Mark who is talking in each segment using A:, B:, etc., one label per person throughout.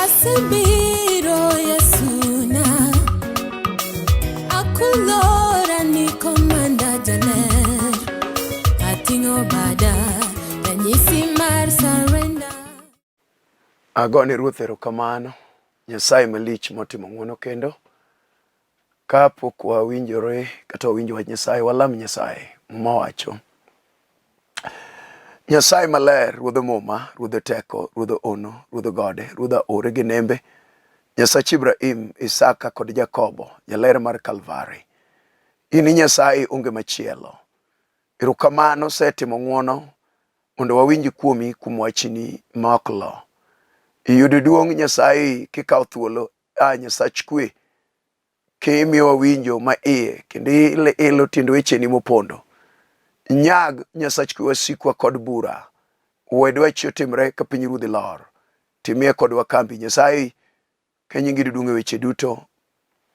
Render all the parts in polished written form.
A: Asebiro Yesuna Akulora ni komanda janer Atingo bada Tanyisi mar surrender.
B: Agone Ruoth erokamano, Nyasaye malich motimo ng'wono kendo. Kapok wawinjore kata wawinjo wach Nyasaye, walam Nyasaye mawacho. Nyasaye maler, Ruodh muma, Ruodh teko, Ruodh ono, Ruodh gode, Ruodh aore gi nembe, Nyasach Ibrahim, Isaka kod Jakobo, Jaler mar Kalvari. In Nyasaye onge machielo. Erokamano setimo ng'wono mondo wawinj kuomi kuom wachni ma ok lo. Iyudo duong' Nyasaye kikawo thuolo, Nyasach kwe, kimiyo wawinjo ma iye kendo ilo tiend wecheni mopondo. Nyag Nyasach kwe wasikwa kod bura. Wedwa chi otimre ka piny ruodhi lor. Timie kod wakambi Nyasaye ka nyingi duong' e weche duto.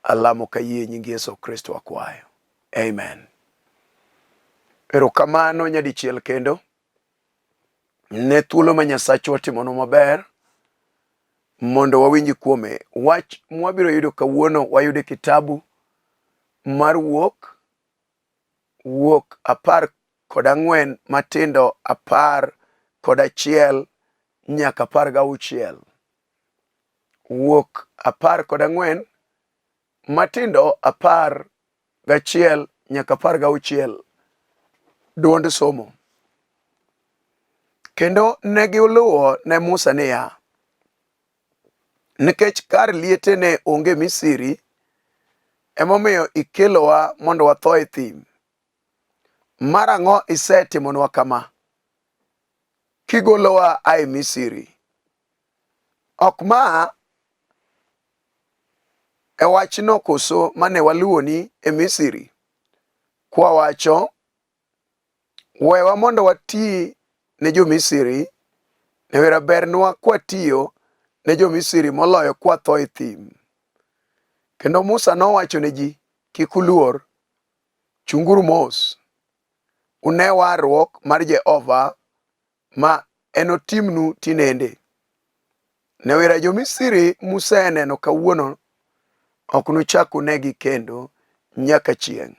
B: Alamo ka yie nyingi Yesu Kristo akwayo. Amen. Erokamano nyadichiel kendo. Ne thuolo ma Nyasachwa timono maber. Mondo wawinji kuome. Wach mwabiro yudo kawuono wayude kitabu mar Wuok 14 matindo 11 nyaka 16. Wuok 14 matindo 11 nyaka 16. Duond somo. Kendo negiluwo ne Musa niya, nikech kar liete ne onge Misri, emomiyo ikelowa mondo watho e thim. Marang'o isetimonwa kama? Kigolowa ae Misri. Ok ma e wachno koso mane waluoni e Misri. Kwa wacho, wewa mondo wati ne jo Misri, ne wera bernwa kwa tiyo ne jo Misri moloyo kwa tho e thim. Kendo Musa nowacho ne ji, kik uluor, chunguru mos. Une warruok mar Jehova ma enotimnu tinende. Ne wera jo Misri museneno kawuono ok nuchak unegi kendo nyaka chieng'.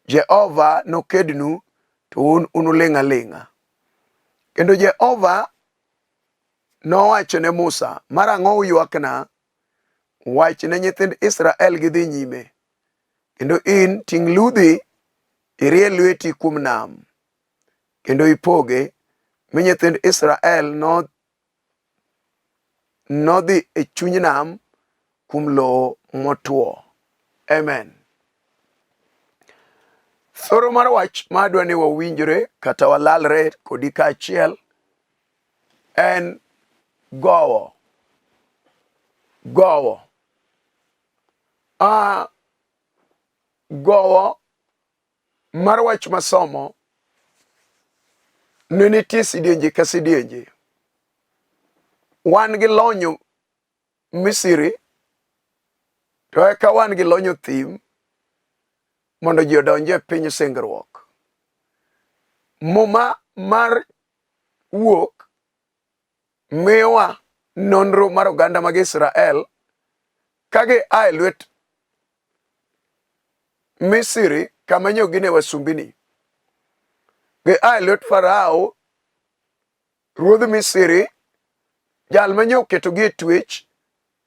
B: Jehova nokednu to un unuling' aling'a. Kendo Jehova nowacho ne Musa, marang'o uywakna? Wach ne nyithind Israel gidhi nyime. Kendo in ting' ludhi irie lweti kuom nam. Kendo ipoge mi nyithind Israel nodhi e chuny nam kuom lowo motuo. Amen. Thoro mar wach madwa ni wawinjore kata walalre kodi kaachiel en gowo. Gowo. Gowo mar wach masomo ne nitie sidienje ka sidienje. Wan gi lonyo Misri, to eka wan gi lonyo thim mondo ji odonje piny singruok. Muma mar Wuok miyowa nonro mar oganda mag Israel kage ae lwet Misri kama nyo gine wasumbini. Ge ae lwet Farao, ruodh Misri, jal manyo ketogi e twech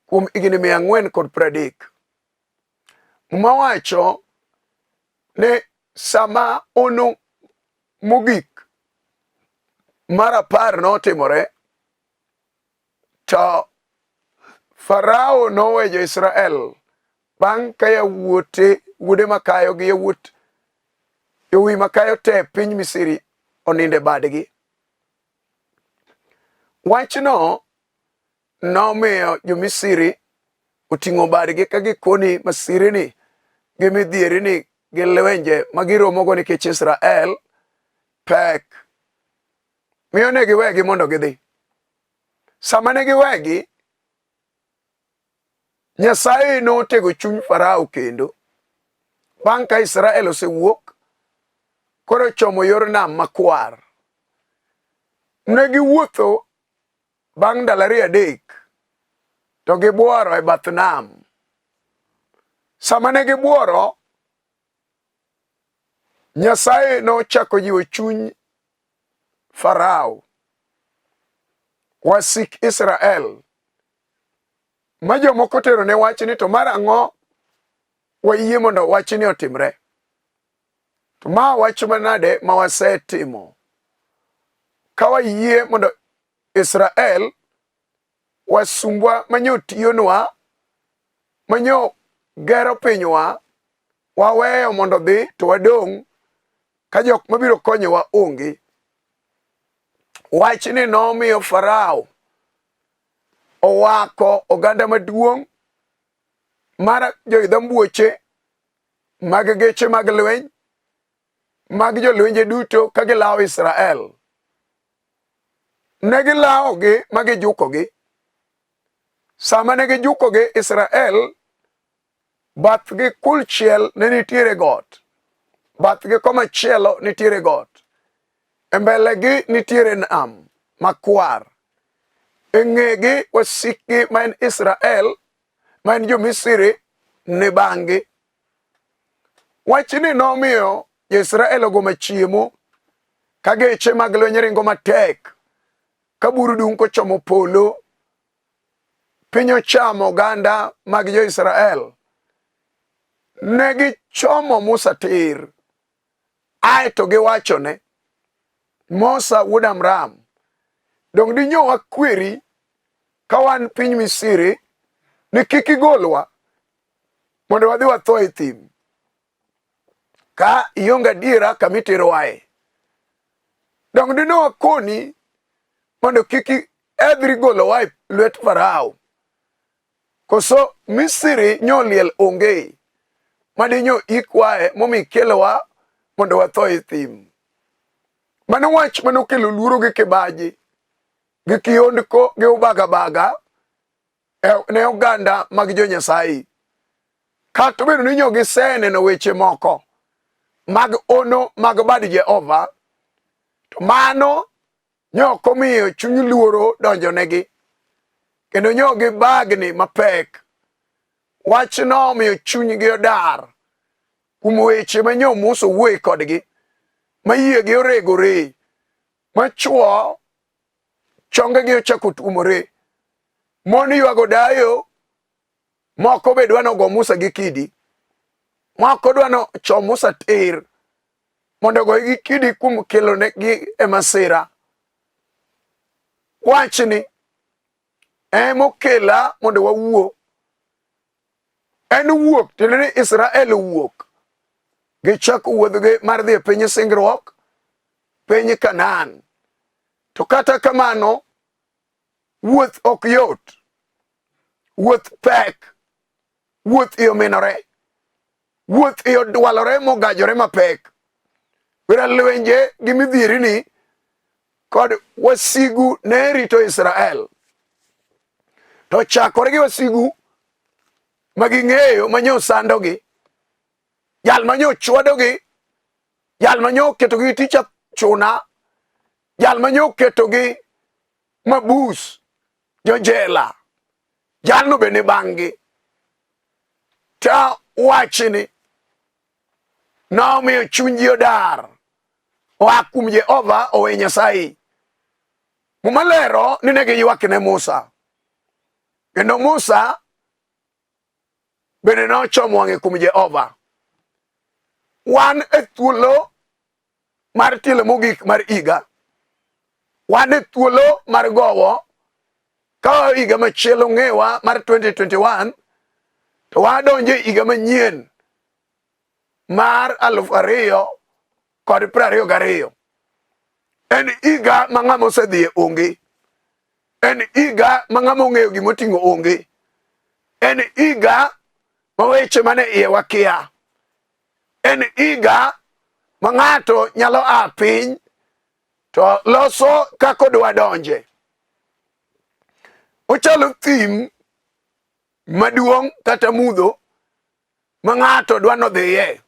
B: kuom higni 430. Muma wacho ne sama ono mogik mar 10 notimore, to Farao nowe jo Israel bang' ka wuode makayo gi yowuoyi makayo te piny Misri oninde badgi. Wachno nomiyo jo Misri oting'o badgi ka gikoni masirini gi midhierini gi lwenje magiromogo nikech Israel pek. Miyo ne giwegi mondo gidhi. Sama ne giwegi, Nyasaye notego chuny Farao kendo. Bang' ka Israel osewuok, koro chomo yor nam makwar. Ne giwuotho bang' ndalo 3 adek to gibuoro e bath nam. Sama ne gibuoro, Nyasaye nochako jiwo chuny Farao, wasik Israel, ma jomoko tero ne wach ni to mar ang'o wayie mondo wach ni otimre. To ma wach manade ma wasetimo ka wayie mondo Israel, wasumbwa manyo tiyonwa, manyo gero pinywa, waweyo mondo dhi to wadong' ka jok mabiro konyowa onge. Wach ni nomiyo Farao owako oganda maduong' mar joidh ambuoche mag geche mag lweny mag jolwenje duto ka gilawo Israel. Ne gilawogi ma gijukogi. Sama ne gijukogi, Israel bathgi kulchiel ne nitiere got, bathgi komachielo nitiere got, e mbelegi nitiere nam makwar, e ng'egi wasikgi ma en Israel, ma en jo-Misri, ni bang'gi. Wachni nomiyo jo-Israel ogoma chiemo ka geche mag lweny ringo matek, ka buru dung' kochomo polo, piny ochamo oganda mag jo-Israel. Ne gichomo Musa tir, aeto giwachone, Musa wuod Amram, dong dinyowa kweri ka wan piny Misri ni kik igolwa mondo wadhi watho e thim, ka ionge adiera kama iterowae. Dong dinowa koni mondo kik edhri golowa e lwet Farao. Koso Misri nyoliel onge madinyo ikwae momi kelowa mondo watho e thim. Mano wach manokelo luoro gi kibaji, gi kiondko, gi ubagabaga ne oganda mag jo-Nyasaye. Kata obedo ni giseneno weche moko mag ono mag bad Jehova, to mano nyok omiyo chuny luoro donjonegi, kendo nyok gibagni mapek. Wach no omiyo chunygi odar kuom weche ma nyo Musa wuoye kodgi, ma yiegi oregore, ma chwo chongegi ochako tuomore, mon ywago dayo, moko be dwano go Musa gi kidi, moko dwano cho Musa tir mondo go gi kidi kuom kelonegi e masira. Wachni emokela mondo wawuo. En wuok, tiende ni Israel wuok, gichako wuodhgi mar dhi e piny singruok, piny Kanaan. To kata kamano, wuoth ok yot, wuoth pek, wuoth iominore, wuoth iodwalore mogajore mapek. Wira lwenje gi midhieri ni kod wasigu ne rito Israel. To chakore gi wasigu maging'eyo manyo sandogi, jal manyo chwadogi, jal manyo ketogi tich chuna, jal manyo ketogi mabus, jojela, jal no bende bang'gi. Ta wachni nomiyo chunygi odar, oa kuom Jehova owe Nyasaye. Muma lero ni ne giywakne Musa, kendo Musa bende nochomo wang'e kuom Jehova. Wan e thuolo mar tielo mogik mar higa, wan e thuolo mar gowo, ka higa machielo ng'ewa mar 2021, to wadonje higa manyien mar 2022. En higa ma ng'ama osedhiye onge, en higa ma ng'ama ong'eyo gimoting'o onge, en higa ma weche mane iye wakia, en higa ma ng'ato nyalo a piny to loso kako dwa donje. Ochalo thim maduong' kata mudho ma ng'ato dwa nodhiye.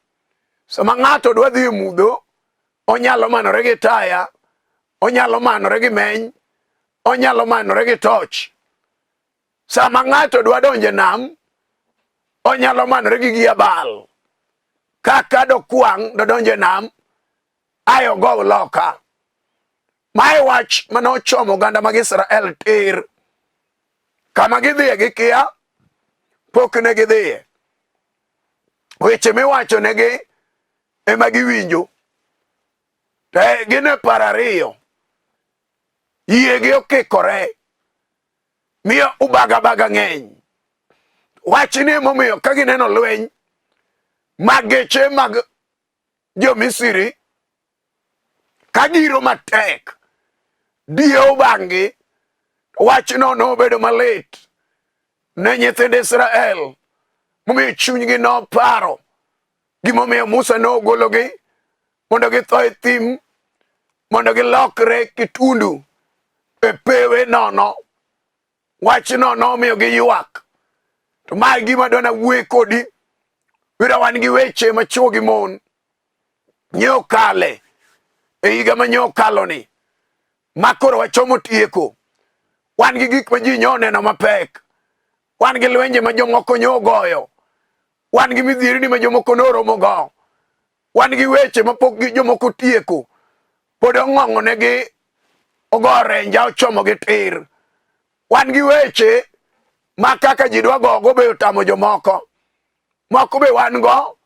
B: Sama ng'ato dwa dhi mudho, onyalo manore gi taya, onyalo manore gi meny, onyalo manore gi toch. sama ng'ato dwa donje nam, onyalo manore gi abal. Kaka dokwang' dodonje nam, ayo go loka. Mae wach manochomo oganda mag Israel tir. Kama gidhiye gikia, pok ne gidhiye. Weche miwacho negi ema giwinjo. Te gine parariyo. Yigi okikore. Miyo ubaga ng'eny. Wachni momiyo ka gineno lweny mag geche mag jo Misri kagiro matek dio bang'gi, wachno nobedo malit ne nyithind Israel, momiyo chunygi noparo gimomiyo Musa nogologi mondo githo e thim, mondo gilokre kitundu e pewe nono. Wachno nomiyo giywak. To mae gima dwana wuoye kodi, wira wan gi weche machuo gi mon nyo kale e higa manyo kaloni makoro wachomo tieko. Wan gi gik ma ji nyo neno mapek. Wan gi lwenje ma jomoko nyo goyo. Wan gi midhierni ma jomoko noromo go. Wan gi weche ma pok jomoko tieko. Pod ong'ong'o negi ogore nja ochomo gi tir. Wan gi weche ma kaka ji dwa go be otamo jomoko. Moko be wan go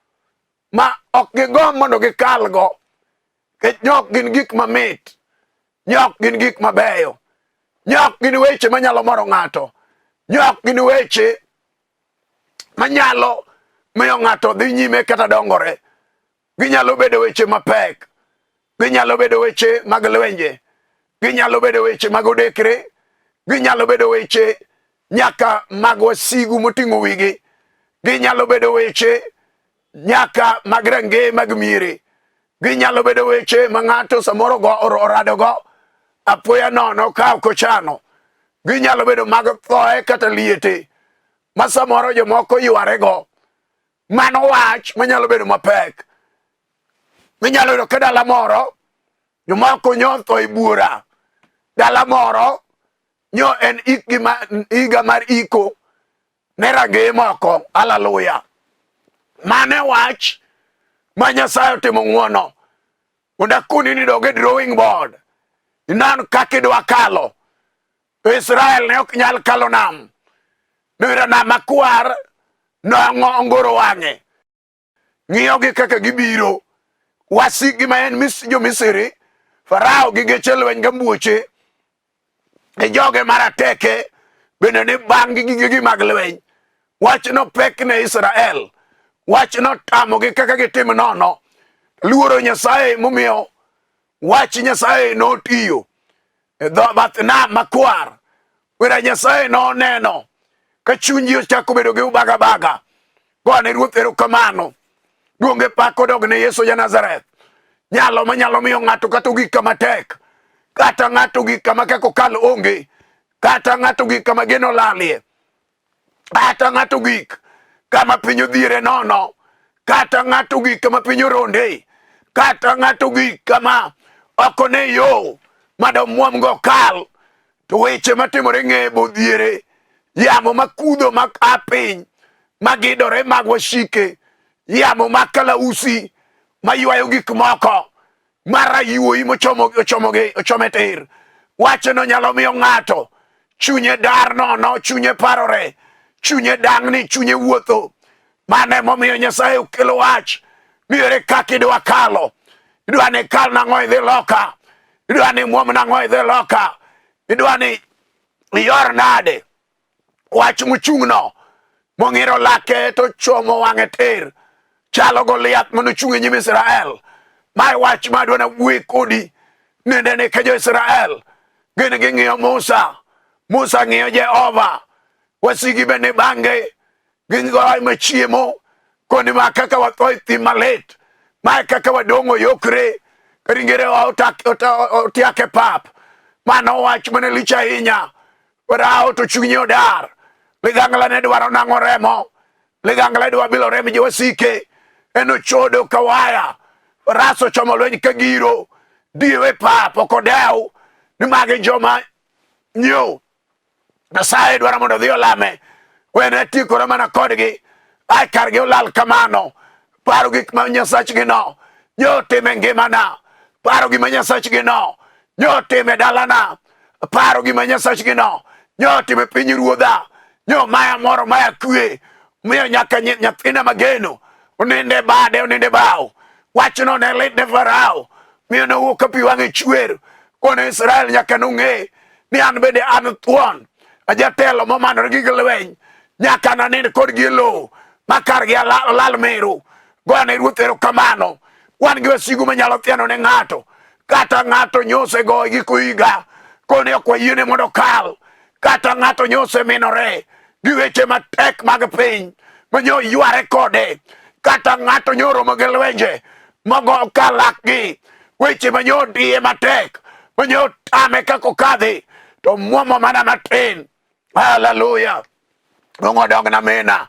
B: ma ok gigom mondo gikal go. Nyok gin gik mamit. Nyok gin gik mabeyo. Nyok gin weche manyalo moro ng'ato. Nyok gin weche manyalo miyo ng'ato dhi nyime kata dongore. Ginyalo bedo weche mapek. Ginyalo bedo weche mag lwenje. Ginyalo bedo weche mag odekre. Ginyalo bedo weche nyaka mag wasigu moting'o wigi. Ginyalo bedo weche nyaka mag range mag miere. Ginyalo bedo weche ma ng'ato samoro go orado go apoya nono ka ok ochano. Ginyalo bedo mag thoe kata liete ma samoro jomoko yware go. Mano wach manyalo bedo mapek. Minyalo yudo ka dala moro jomoko nyo tho e buora. Dala moro nyo en higa mar iko ne range moko. Haleluya. Mane wach ma Nyasaye otimo ng'wono. Mondo kuni ni doge drawing board. Inan kaka idwa kalo. Israel ne ok nyal kalo nam. Nira nam makwar nongoro wang'e. Ng'iyogi kaka gibiro. Wasigi ma en jo Misri. Farao gi geche lweny gambuoche. E joge marateke. Bende ni bang'gi gigegi mag lweny. Wach no pek ne Israel. Wach no tamogi kaka gitim nono. Luoro Nyasaye momiyo wach Nyasaye notiyo. E dho bath nam makwar. Wira Nyasaye no neno ka chunyi ochako bedo gi ubaga. Gone Ruoth erokamano. Duonge pak odog ne Yesu ja Nazareth. Nyalo manyalo miyo ng'ato kata ogik kama tek. Kata ng'ato ogik kama keko kal onge. Kata ng'ato ogik kama geno lalie. Kata ng'ato ogik kama piny odhiere nono. Kata ng'ato ogik kama piny oronde. Kata ng'ato ogik kama okone yo madomuom go kal. To weche matimore ng'e bodhiere. Yamo makudho mak apiny. Magidore mag washike. Yamo makalausi. Maywayo gik moko. Marayuoi mochome tir. Wachno nyalo miyo ng'ato chunye dar nono, chunye parore, chunye dang'ni, chunye wuotho. Mane momiyo Nyasaye okelo wach. Miyore kaka idwa kalo. Idwa ni kal nang'o idhi loka. Idwa ni muom nang'o idhi loka. Idwa ni iyor nade. Wach mochung'no mong'iro lake to chomo wang'e tir. Chalo Goliath manochung' e nyim Israel. Mae wach madwa na wuoye kodi. Nende ne ka jo Israel. Gin ging'iyo Musa. Musa ng'iyo Jehova. Wasigi bende bang'e. Gingoy machiemo. Koni ma kaka watho e thim malit. Mae kaka wadong'o yokre. Karingere otiake pap. Mano wach mane lich ahinya. Warao to chunye odar. Ligangla ne dwaro nang'o remo. Ligangla dwa bilo rem jowasike. Eno chodo kawaya. Raso chomo lweny kagiro. Diwe pap okodew. Ni magi joma nyo. Nyasaye dwaro mondo dhi olame. Wene tikore mana kodgi. Ai kargi olal kamano. Paro gik ma Nyasachgi no. Nyo time ngimana. Paro gima Nyasachgi no. Nyo time dalana. Paro gima Nyasachgi no. Nyo time piny ruodha. Nyo maya moro maya kwe. Miyo nyaka nyathina mageno. Uninde bade uninde bao. Wachno ne lit ne Farao. Miyo nowuok ka pi wang'e chwer. Kono Israel nyaka nong'e ni an bende an thuon. Ajatelo momanore gi lweny. Nyaka nanind kodgi e lowo. Makargi olal meru. Goane ruoth erokamano. Wan gi wasigu manyalo thiano ne ng'ato. Kata ng'ato nyose goye gi koiga. Kone ok wayiene mondo kal. Kata ng'ato nyose minore gi weche matek mag piny. Manyo yware kode. Kata ng'ato nyoromo gi lwenje. Mogo kalakgi. Weche manyo diye matek. Manyo tame kako kadhi. To muomo mana matin. Hallelujah. Mungu dogna mena.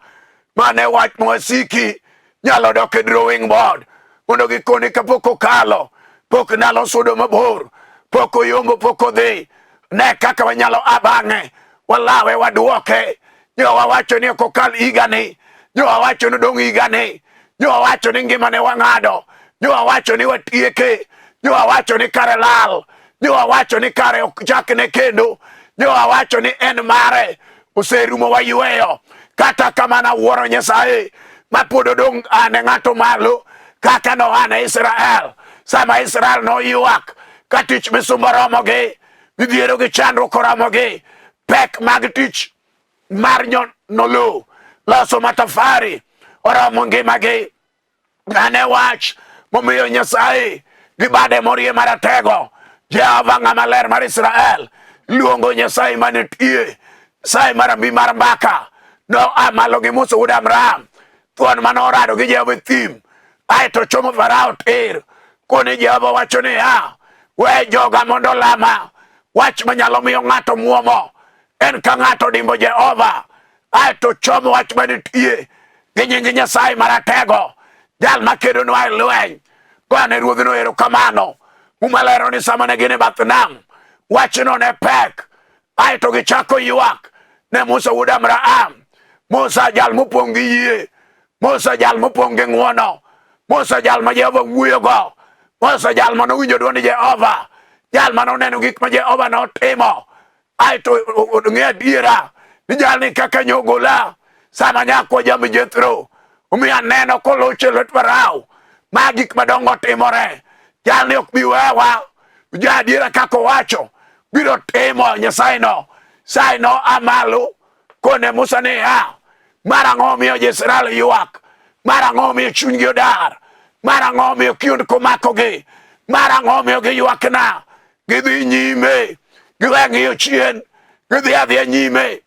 B: Mane wach mwasiki. Nyalo dok e drawing board. Mondo gikoni kapok okalo. Pok nalo sudo mabor. Pok oyombo pok odhi. Ne kaka wanyalo abang'e. Walawe waduoke. Nyo wawacho ni ok okal higani. Nyo wawacho ni dong' higani. Nyo wawacho ni ngimane wang'ado. Nyo wawacho ni watieke. Nyo wawacho ni kare lal. Nyo wawacho ni kare ok chakne kendo. Nyo wawacho ni en mare. Oserumo wayweyo. Kata kamana wuoro Nyasaye. Ma pod odong' ane ng'ato malo. Kaka no ane Israel. Sama Israel no ywak. Ka tich misumba romogi. Midhiero gi chandruok oromogi. Pek mag tich mar nolo. Loso matafari. Oromo ngimagi. Ane wach momiyo Nyasaye gi bade morie maratego. Jehova ng'ama ler mar Israel. Luongo Nyasaye manitie. Nyasaye marambi mar mbaka. No amalo gi Musa wuod Amram. Thuon manorado gi Jehova thim. Aeto chomo Farao tir. Kone Jehova wacho niya. We joga mondo lama. Wach manyalo miyo ng'ato muomo. En ka ng'ato dimbo Jehova. Aeto chomo wach manitie. Gi nying Nyasaye maratego. Jal makedo nwa e lweny. Goane ruodhno erokamano. Umalero ni sama ne gin e bath nam. Wachno ne pek. Aeto gichako ywak ne Musa wuod Amram. Musa jal mopong' gi yie. Musa jal mopong' gi ng'wono. Musa jal ma Jehova wuoyogo. Musa jal manowinjo dwond Jehova. Jal manoneno gik ma Jehova notimo. Aeto ng'e adiera ni jal ni kaka nyogola. Sama nyakwa jambi Jethro. Omiyo aneno kolocho e lwet Farao. Ma gik madongo timore. Jal ni ok bi wewa. Ja adiera kako wacho. Biro timo Nyasaye no. Nyasaye no amalo. Kone Musa niya. Marang'o miyo Israel ywak. Marang'o miyo chunygi odar. Marang'o miyo kiondko makogi. Marang'o miyo giywakna. Gidhi nyime. Giwe ng'iyo chien. Gidhi adhiya nyime.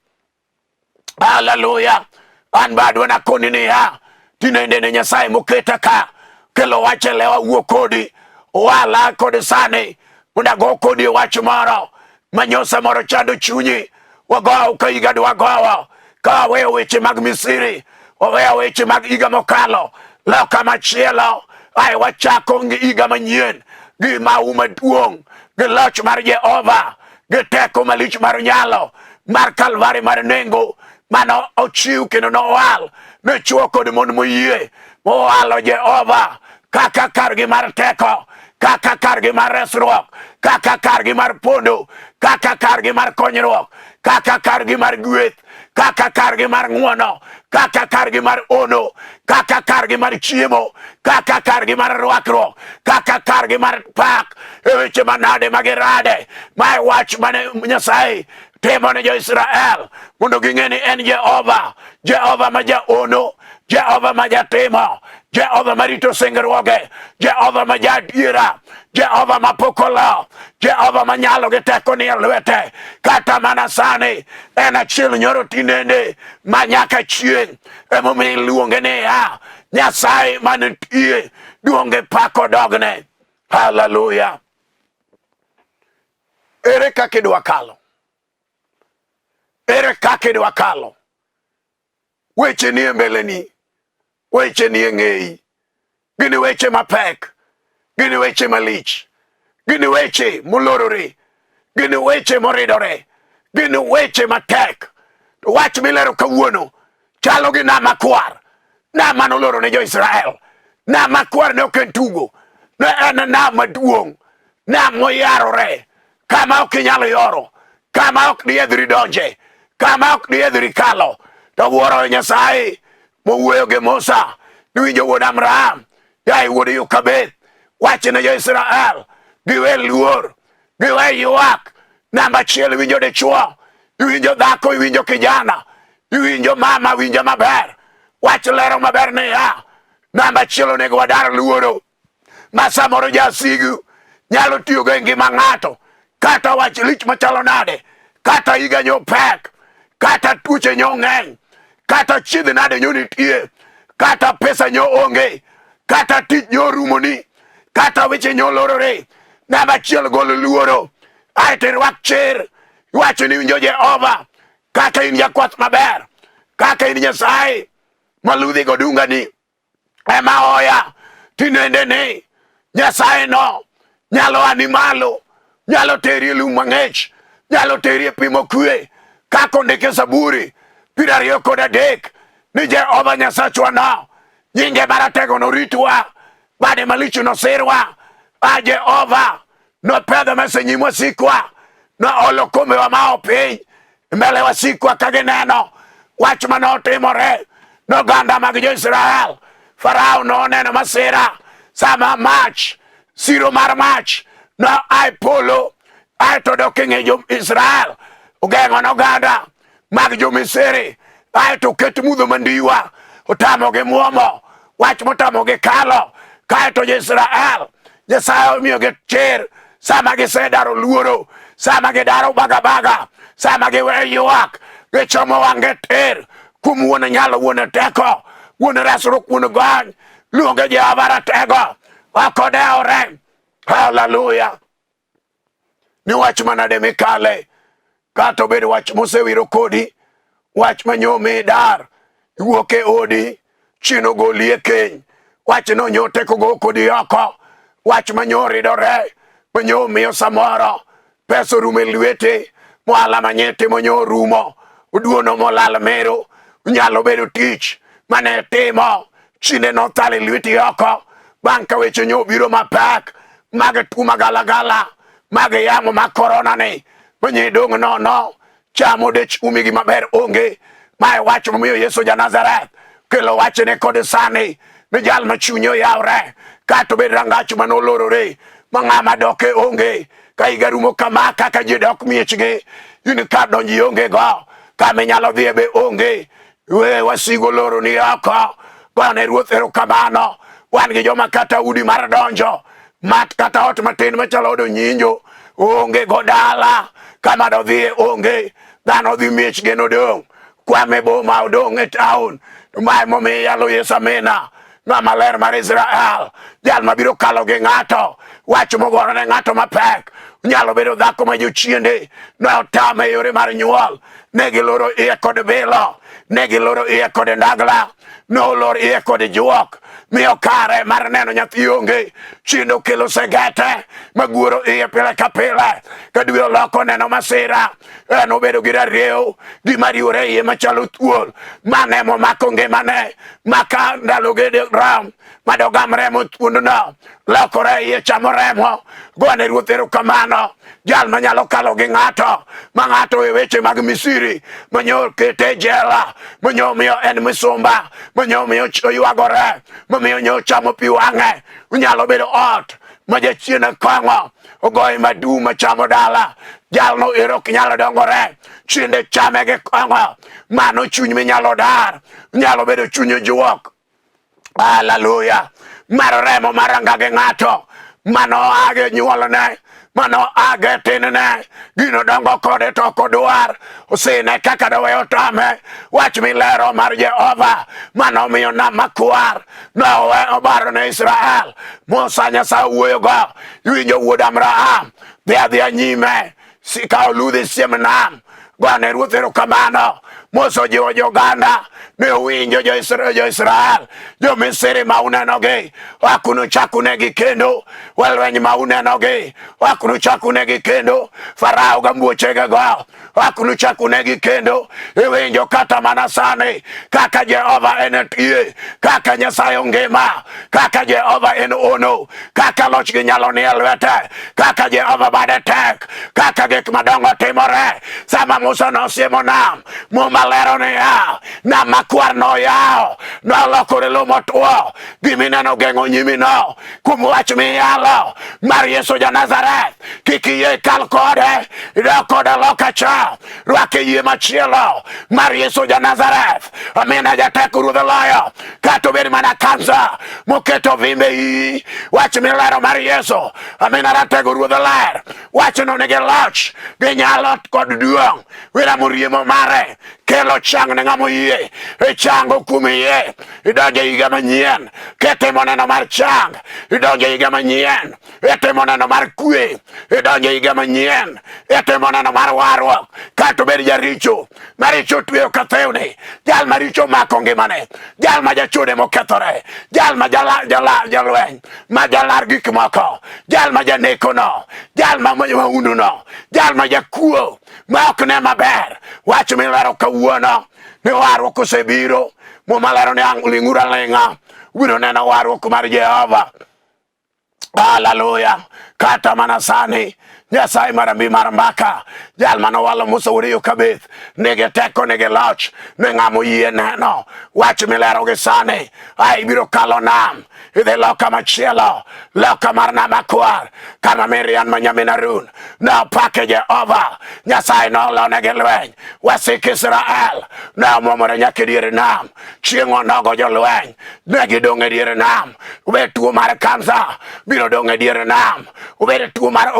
B: Hallelujah. An bado nakoni niya. Tinende ne Nyasaye moketa ka. Kelo wache lewa wuok kodi. Wala kodi sani. Munda go kodi wach moro. Manyosa moro chando chunyi. Wagow ka higa dwagowo. Ka weyo weche mag Misiri. Waweyo weche mag higa mokalo. Loka machielo. Ai wachako higa manyien. Gi mauma duong'. Gi loch mar Jehova. Gi teko malich mar nyalo. Mar Kalvari mar nengo. Mano ochiw kendo nowal. Ne chuo kod mon moyie. Mowalo Jehova. Kaka kargi mar teko. Kaka kargi mar resruok. Kaka kargi mar pondo. Kaka kargi mar konyruok. Kaka kargi mar gweth. Kaka kargi mar ng'wono. Kaka kargi mar ono. Kaka kargi mar chiemo. Kaka kargi mar rwakruok. Kaka kargi mar pak. E weche manade magirade. Mae wach mane Nyasaye timo ne jo Israel. Mondo ging'e ni en Jehova. Jehova ma ja ono. Jehova ma ja timo. Jehova marito singruoge. Jehova ma ja adiera. Jehova ma pokolo. Jehova ma nyalo gi teko ni e lwete. Kata mana sani en achiel nyoro tinende ma nyaka chieng'. Emomiyo iluonge niya. Nyasaye manitie duonge pako dogne. Hallelujah. Ere kaka idwa kalo. Ere kaka idwa kalo. Weche ni e mbeleni. Weche ni e ng'eyi. Gini weche mapek. Gini weche malich. Gini weche molorore. Gini weche moridore. gin weche matek. To wach milero kawuono chalo gi nam makwar. Nam manoloro ne jo-Israel. Nam makwar ne ok en tugo. Ne en nam maduong'. Nam moyarore. Kama ok inyalo yoro. Kama ok diedhri donje. Kama ok diedhri kalo. To wuoro Nyasaye mowuoyo gi Musa niwinjo wuod Abraham, yaye wuod Yokabeth, wachne jo-Israel giwe luor, giwe ywak. Namba achiel, iwinjo dichuo, iwinjo dhako, iwinjo kijana, iwinjo mama, winjo maber. Wach lero maber niya, namba achiel onego wadar luoro. Ma samoro jasigu nyalo tiyogo e ngima ng'ato, kata wach lich machalo nade, kata higa nyo pek, kata tuoche nyo ng'eny, kata chiedh nade nyo nitie, kata pesa nyo onge, kata tich nyo rumoni, kata weche nyo lorore. Namba achiel, gol luoro. Aeto irwak chir, iwacho ni winjo Jehova kaka in jakwath maber, kaka in Nyasaye maludhi godunga ni ema oya tinende ni Nyasaye no nyalo ani malo, nyalo teri e lum mang'ich, nyalo teri e pi mokwe, kaka ondike Zaburi 23 ni Jehova Nyasachwa no nyinge maratego noritwa, bade malich nosirwa. Jehova nopedho mese nyim wasikwa, noolo kombewa mao piny mbele wasikwa ka gineno wach manotimore n'oganda mag jo-Israel. Farao noneno masira sama mach, siro mar mach no ae polo, aeto dok e ng'e jo-Israel, ogeng'o n'oganda mag jo-Misri, aeto oket mudho mandiwa, otamogi muomo, wach motamogi kalo. Kaeto jo-Israel Nyasaye omiyogi chir sama gisedaro luoro, sama gidaro bagabaga, sama giwe ywak, gichomo wang'e tir kuom wuon nyalo, wuon teko, wuon resruok, wuon gony. Luonge Jehova Ratego, ok odewore. Haleluya. Ni wach manade mikale, kata obedo wach mosewiro kodi, wach manyomi dar, iwuok e odi, chino goli e keny, wach no nyo teko go kodi oko, wach manyo ridore, manyo miyo samoro pesa orumo e lwete, mohala manyete manyo rumo, oduono molal mero, nyalo bedo tich mane timo, chine no thale lweti oko, bang' ka weche nyo biro mapek, mag tuo magalagala, mag yamo mag korona ni, manye dong' nono, chamo dech umigi maber onge. Mae wach momiyo Yesu ja-Nazareth kelo wachne kod sani ni jal ma chunye oyawre, kata obed rangach manolorore, ma ng'ama doke onge. Ka higa rumo kama, kaka ji dok miechgi, in ka donji onge go, kama inyalo dhiye be onge. We wasigo loro ni oko, gone Ruoth erokamano. Wan gi joma kata udi mar donjo, mat kata ot matin machalo od onyinjo, onge go dala, kama do dhiye onge. Dhano dhi miechgi nodong', kwame boma odong' e taon. Mae momiyo yalo Yesu amina, ng'ama ler mar Israel, jal mabiro kalo gi ng'ato, wach mogoro ne ng'ato mapek. Nyalo bedo dhako ma jochiende ne otame yore mar nyuol, ne giloro iye kod bilo, ne giloro iye kod ndagla, nolor iye kod juok, miyo kare mar neno nyathi onge. Chindo kelo segete maguoro iye pile ka pile, ka dwe oloko neno masira, en obedo gi rarieo, gima riwore iye machalo thuol, mane momako ngimane, maka ndalo gede ram, madogam remo thuond no, lokore iye chamo remo. Gone Ruoth erokamano, jal manyalo kalo gi ng'ato, ma ng'ato e weche mag Misiri, manyo kete jela, manyo miyo en misumba, manyo miyo oywagore, mamiyo nyo chamo pi wang'e. Unyalo bedo ot ma jachien kong'o, ogoye madu machamo dala, jalno ero ok nyalo dongore, chiende chame gi kong'o. Mano chuny minyalo dar, nyalo bedo chuny juok. Haleluya. Mar remo maranga gi ng'ato, mano age nyuolne, mano age tinne, gino dongo kode to kodwar, osine kaka dowe otame. Wach milero mar Jehova mano miyo nam makwar nowe obaro ne Israel. Musa Nyasaye wuoyo go, iwinjo wuod Abraham, dhi adhiya nyime, sika oludhi siem nam. Gone Ruoth erokamano, mosojiwo joganda ne winjo jo-Israel jo-Misri ma unenogi ok unuchak unegi kendo, walweny ma unenogi ok unuchak unegi kendo, Farao gambuochegego ok unuchak unegi kendo. Iwinjo kata mana sani kaka Jehova en tie, kaka Nyasaye ongima, kaka Jehova en ono, kaka loch gi nyalo ni e lwete, kaka Jehova bade tek, kaka gik madongo timore. Sama Musa nosiemo nam, Muma lero niya, nam makwar noyawo, nolokore lo motwo, gimineno geng'o nyimino kuom wach miyalo mar Yesu ja-Nazareth. Kik iyie kal kode, idok kode loka cha, rwake yie machielo mar Yesu ja-Nazareth. Amina. Jateko Ruoth oloyo, kata obed mana kansa moketo vimbe iyi, wach milero mar Yesu. Amina. Ratego Ruoth ler, wachno nigi loch gi nyalo kod duong'. Wira moriemo mare kelo chang ne ng'amo yie, chango kuom yie, idonjo e higa manyien kitimo neno mar chang, idonjo e higa manyien itimo neno mar kwe, idonjo e higa manyien itimo neno mar warruok. Kata obed jaricho, maricho tweyo ka thewni, jal maricho mako ngimane, jal ma jachode mokethore, jal ma jalweny, ma jalar gik moko, jal ma janekono, jal ma unduno, jal ma jakuo, ma ok ne maber. Wach milero kawuono ni warruok osebiro. Muma lero ni ling'uru aling'a, ubiro neno warruok mar Jehova. Haleluya. Kata mana sani Nyasaye marambi mar mbaka, jal manowalo Musa wuod Yokabeth, nigi teko, nigi loch ne ng'amo yie neno wach milero gi sani. Ai ibiro kalo nam, idhi loka machielo, loka mar nam makwar, kama Miriam ma nyamin Harun nopake Jehova Nyasaye nolonegi lweny. Wasik Israel nomwomore nyaka e diere nam, chieng' onogo jolweny ne gidong' e diere nam. Ubed tuo mar kansa biro dong' e diere nam, ubed tuo mar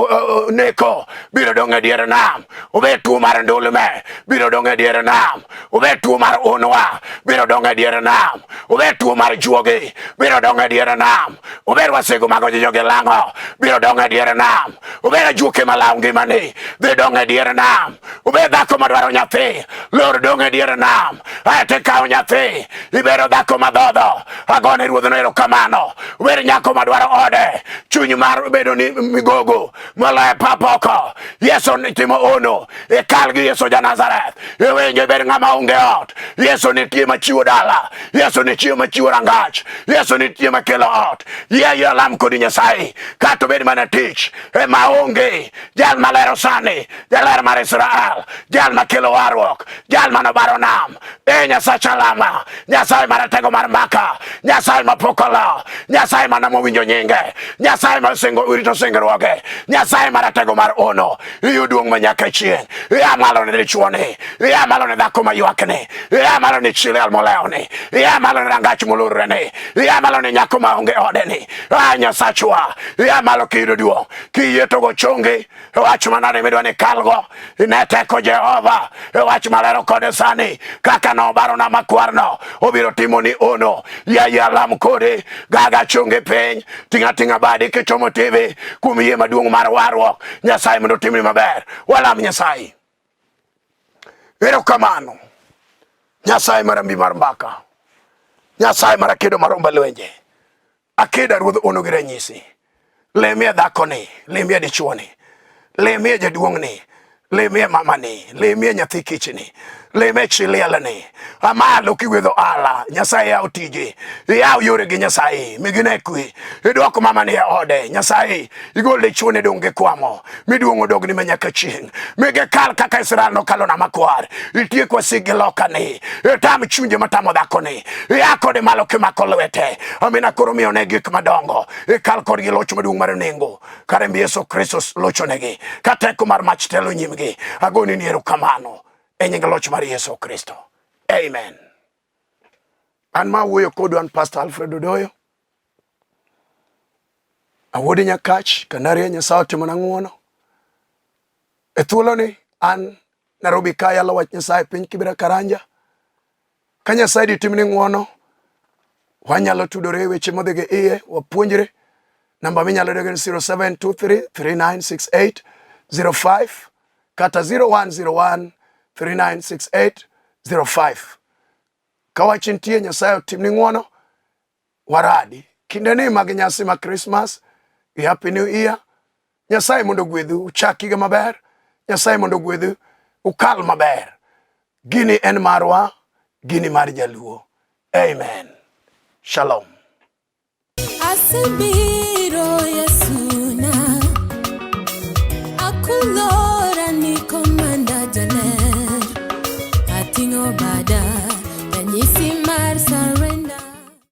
B: neko biro dong' e diere nam, ubed tuo mar ndulme biro dong' e diere nam, ubed tuo mar unwa biro dong' e diere nam, ubed tuo mar juogi biro dong' e diere nam, ubed wasigu mag jogi lang'o biro dong' e diere nam, ubed ajuoke malawo ngimani biro dong' e diere nam, ubed dhako madwaro nyathi lor dong' e diere nam. Aeto ikawo nyathi ibero dhako madhodho, agone Ruodhno erokamano. Ubed nyako madwaro ode, chuny mar bedo ni migogo moloyo papoko, Yesu nitimo ono, ikal gi Yesu ja-Nazareth. Iwinjo ibed ng'ama onge ot, Yesu nitie machiwo dala, Yesu nitie machiwo rangach, Yesu nitie makelo ot. Yie alam kodi Nyasaye, kata obed mana tich ema onge. Jal malero sani, jaler mar Israel, jal makelo warruok, jal manobaro nam. Nyasach alama, Nyasaye maratego mar mbaka, Nyasaye mapokolo, Nyasaye manamo winjo nyinge, Nyasaye urito singruoge, Nyasaye maratego mar ono. Iyo duong' manyaka chieng'. Iya malo ne dichuoni, iya malo ne dhako maywakni, iya malo ne chilel molewni, iya malo ne rangach molorreni, iya malo ne nyako maonge odeni. Nyasachwa, iya malo kiyudo duong', kiyie to go chongi wach manade midwa ni kalgo, ine teko Jehova wach malero kode sani, kaka nobaro na makwarno obiro timo ni ono. Ya lam kode gaga chonge piny, tinga badi kichomo TV kuom yie maduong' mar warruok. Nyasaye mondo timni maber. Walam Nyasaye. Erokamano. Nyasaye marambi mar mbaka, Nyasaye marakedo maromba lwenje, akeda Ruodh ono gi ranyisi. Lemie dhakoni, lemie dichuoni, lemie jaduong'ni, lemie mamani, lemie nyathi kichni, lemie chilielni. Amalo kiwedho ala, Nyasaye yaw tije, yaw yore gi Nyasaye, migine kwe, idwoko mamani e ode, Nyasaye igol dichuoni dong' gi kwamo, miduong'o dogni manyaka chieng', mige kal kaka Israel nokalo na makwar, itiek wasik gi lokani, itam chunje matamo dhakoni, yakode malo kimako lwete. Amina. Koro miyo ne gik madongo, ikal kodgi loch maduong' mar nengo, karembi Yesu Kristo lochonegi, kateko mar mach telo nyimgi. Agoni ni erokamano e nying loch mar Yesu Kristo. Amen. An ma wuoyo kodu an Pastor Alfred Odoyo, awuodi Nyakach, Kanaria. Nyasaye otimona ng'wono. E thuoloni an Nairobi ka yalo wach Nyasaye piny Kibera Karanja. Ka Nyasaye ditimni ng'wono, wanyalo tudore e weche modhi gi iye, wapuonjre. Namba minyalo dego ni 0723396805 kata 0101396805. 05. Ka wach nitie, Nyasaye otimni ng'wono, waradi. Kinde ni mag nyasi ma Christmas gi Happy New Year. Nyasaye mondo gwedhu uchak higa maber. Nyasaye mondo gwedhu ukal maber. Gini en marwa, gini mar Jaluo. Amen. Shalom.
A: Asibiro Yesuna akulo